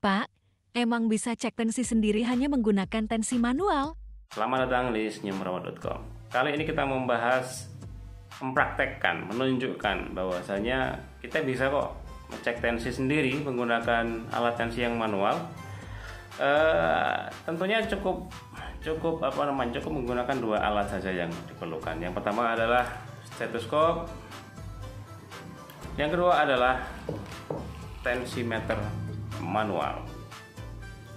Pak, emang bisa cek tensi sendiri hanya menggunakan tensi manual? Selamat datang di senyummerawat.com. Kali ini kita mempraktekkan, menunjukkan bahwasanya kita bisa kok ngecek tensi sendiri menggunakan alat tensi yang manual. Tentunya cukup menggunakan dua alat saja yang diperlukan. Yang pertama adalah stetoskop. Yang kedua adalah tensimeter manual.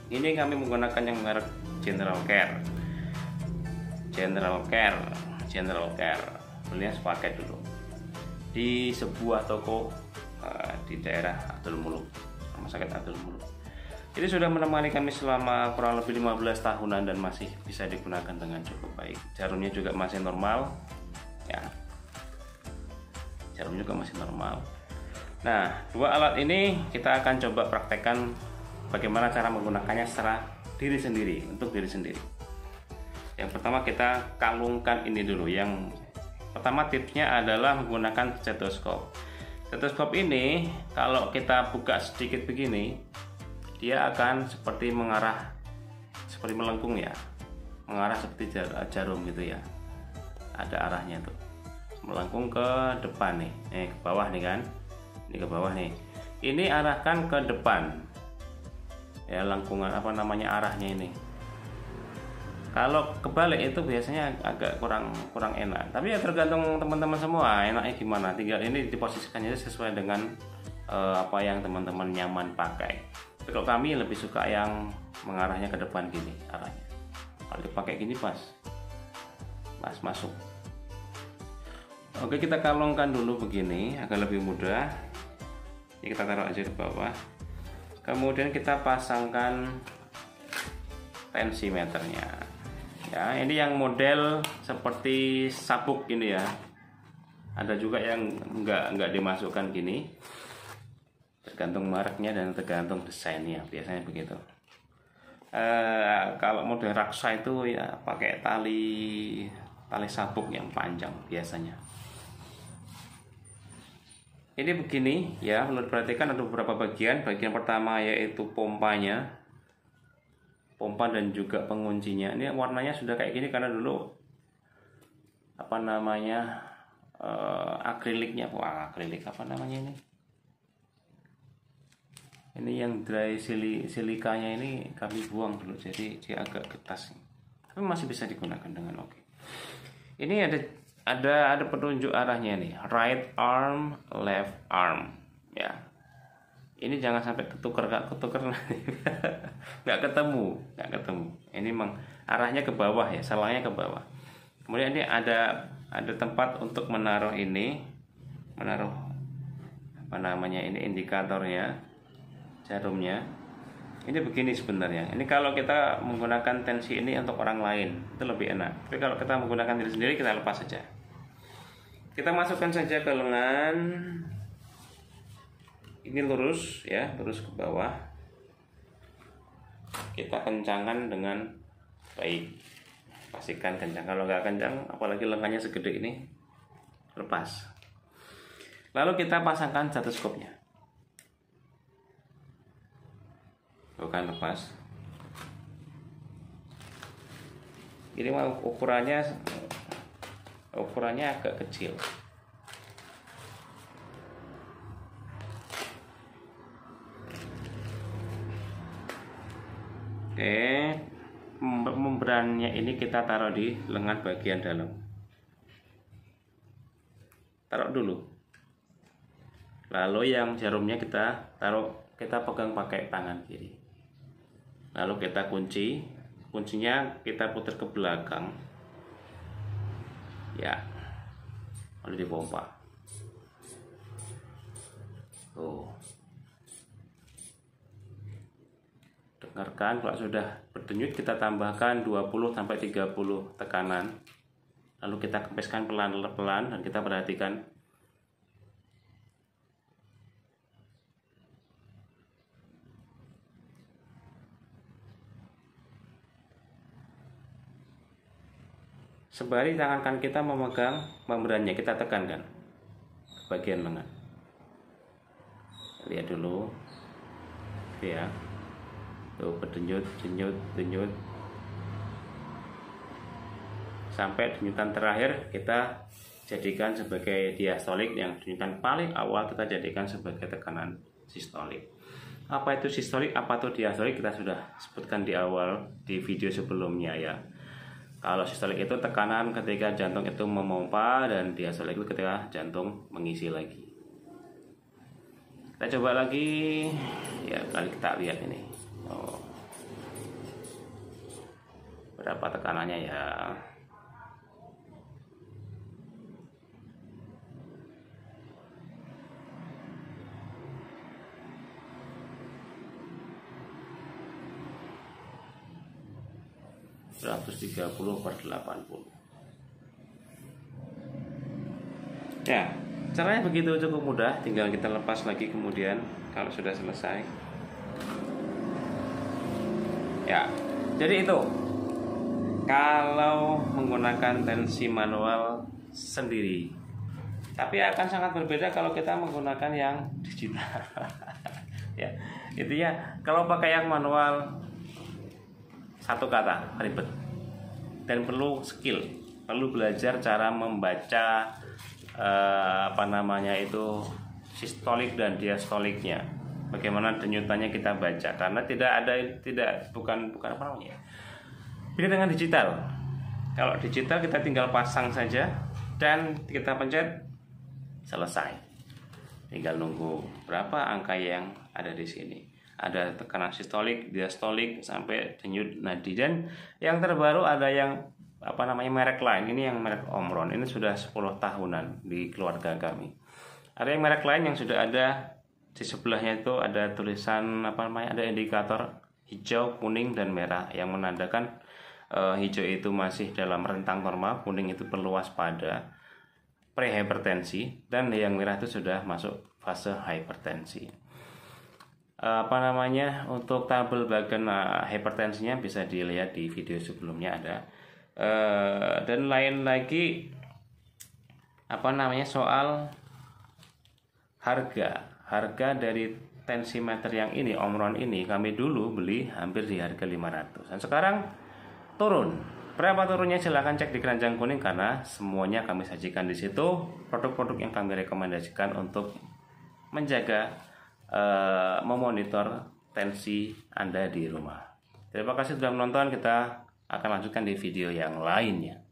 Ini kami menggunakan yang merek General Care. Belinya sepaket dulu di sebuah toko di daerah Abdul Muluk, Rumah Sakit Abdul Muluk. Ini sudah menemani kami selama kurang lebih 15 tahunan dan masih bisa digunakan dengan cukup baik. Jarumnya juga masih normal, ya. Jarumnya juga masih normal. Nah, dua alat ini kita akan coba praktekkan bagaimana cara menggunakannya secara untuk diri sendiri. Yang pertama kita kalungkan ini dulu. Yang pertama tipsnya adalah menggunakan stetoskop. Stetoskop ini kalau kita buka sedikit begini, dia akan seperti melengkung ya, mengarah seperti jarum gitu ya. Ada arahnya tuh, melengkung ke depan nih, ke bawah nih kan, ini ke bawah nih. Ini arahkan ke depan, ya lengkungan arahnya ini. Kalau kebalik itu biasanya agak kurang enak. Tapi ya tergantung teman-teman semua enaknya gimana. Tinggal ini diposisikannya sesuai dengan apa yang teman-teman nyaman pakai. Tapi kalau kami lebih suka yang mengarahnya ke depan gini arahnya. Kalau dipakai gini pas masuk. Oke, kita kalungkan dulu begini agar lebih mudah. Ini kita taruh aja ke bawah. Kemudian kita pasangkan tensimeternya. Ya, ini yang model seperti sabuk ini ya. Ada juga yang enggak dimasukkan gini. Tergantung mereknya dan tergantung desainnya, biasanya begitu. Kalau model raksa itu ya pakai tali sabuk yang panjang biasanya. Ini begini ya, perlu diperhatikan ada beberapa bagian. Bagian pertama yaitu pompa dan juga penguncinya. Ini warnanya sudah kayak gini karena dulu akriliknya ini yang dry silikanya ini kami buang dulu, jadi dia agak getas, tapi masih bisa digunakan dengan oke. Ini ada petunjuk arahnya nih, right arm, left arm ya. Ini jangan sampai ketuker nggak ketemu. Ini memang arahnya ke bawah ya, salangnya ke bawah. Kemudian ini ada tempat untuk menaruh ini indikatornya, jarumnya. Ini begini sebenarnya. Ini kalau kita menggunakan tensi ini untuk orang lain itu lebih enak. Tapi kalau kita menggunakan diri sendiri kita lepas saja. Kita masukkan saja ke lengan. Ini lurus ya, lurus ke bawah. Kita kencangkan dengan baik. Pastikan kencang. Kalau nggak kencang, apalagi lengannya segede ini, lepas. Lalu kita pasangkan stetoskopnya. Bukan lepas. Ini ukurannya agak kecil. Oke, membrannya ini kita taruh di lengan bagian dalam. Taruh dulu. Lalu yang jarumnya kita pegang pakai tangan kiri. Lalu kita kunci. Kuncinya kita putar ke belakang. Ya. Lalu dipompa. Tuh. Dengarkan, kalau sudah berdenyut kita tambahkan 20-30 tekanan. Lalu kita kempeskan pelan-pelan dan kita perhatikan. Sembari tangan kanan kita memegang membrannya, kita tekankan ke bagian lengan. Lihat dulu. Ya. Tuh berdenyut, denyut, denyut. Sampai denyutan terakhir kita jadikan sebagai diastolik, yang denyutan paling awal kita jadikan sebagai tekanan sistolik. Apa itu sistolik, apa itu diastolik, kita sudah sebutkan di awal di video sebelumnya ya. Kalau sistolik itu tekanan ketika jantung itu memompa, dan diastolik itu ketika jantung mengisi lagi. Kita coba lagi ya, kali kita lihat ini. Berapa tekanannya ya. (130/80). Ya, caranya begitu, cukup mudah, tinggal kita lepas lagi kemudian kalau sudah selesai. Ya, jadi itu kalau menggunakan tensi manual sendiri. Tapi akan sangat berbeda kalau kita menggunakan yang digital. Ya, intinya kalau pakai yang manual, satu kata, ribet, dan perlu skill, perlu belajar cara membaca sistolik dan diastoliknya, bagaimana denyutannya kita baca, karena bukan apa namanya. Beda dengan digital. Kalau digital kita tinggal pasang saja dan kita pencet, selesai. Tinggal nunggu berapa angka yang ada di sini. Ada tekanan sistolik, diastolik, sampai denyut nadi. Dan yang terbaru ada yang merek lain. Ini yang merek Omron. Ini sudah 10 tahunan di keluarga kami. Ada yang merek lain yang sudah ada, di sebelahnya itu ada tulisan ada indikator hijau, kuning, dan merah yang menandakan hijau itu masih dalam rentang normal, kuning itu perlu waspada, prehipertensi, dan yang merah itu sudah masuk fase hipertensi. Untuk tabel bagian hipertensinya bisa dilihat di video sebelumnya ada. Dan lain lagi soal harga dari tensimeter yang ini, Omron ini, kami dulu beli hampir di harga 500, dan sekarang turun. Berapa turunnya silahkan cek di keranjang kuning, karena semuanya kami sajikan di situ, produk-produk yang kami rekomendasikan untuk menjaga memonitor tensi Anda di rumah. Terima kasih sudah menonton. Kita akan lanjutkan di video yang lainnya.